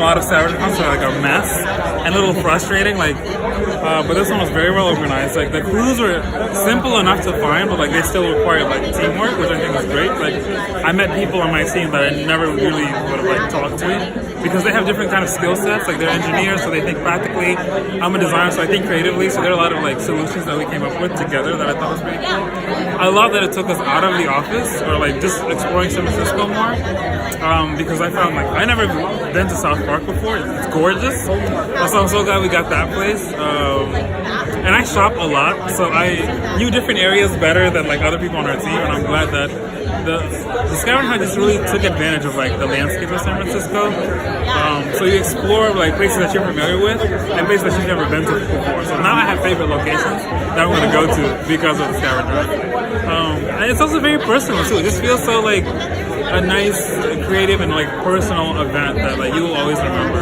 lot of scavenger hunts are like a mess and a little frustrating. Like, but this one was very well organized. Like the clues were simple enough to find, but like they still required like teamwork, which I think was great. Like I met people on my team that I never really would have like talked to because they have different kind of skill sets. Like they're engineers, so they think practically. I'm a designer, so I think creatively. So there are a lot of like solutions that we came up with together that I thought was pretty cool. I love that it took us out of the office or like just exploring San Francisco more. Because I found like I never been to South Park before. It's gorgeous, so I'm so glad we got that place. And I shop a lot, so I knew different areas better than like other people on our team, and I'm glad that the scavenger hunt just really took advantage of like the landscape of San Francisco. So you explore like places that you're familiar with and places that you've never been to before. So now I have favorite locations that I'm going to go to because of the scavenger hunt. And it's also very personal too. It just feels so like a nice, creative, and like personal event that like you will always remember.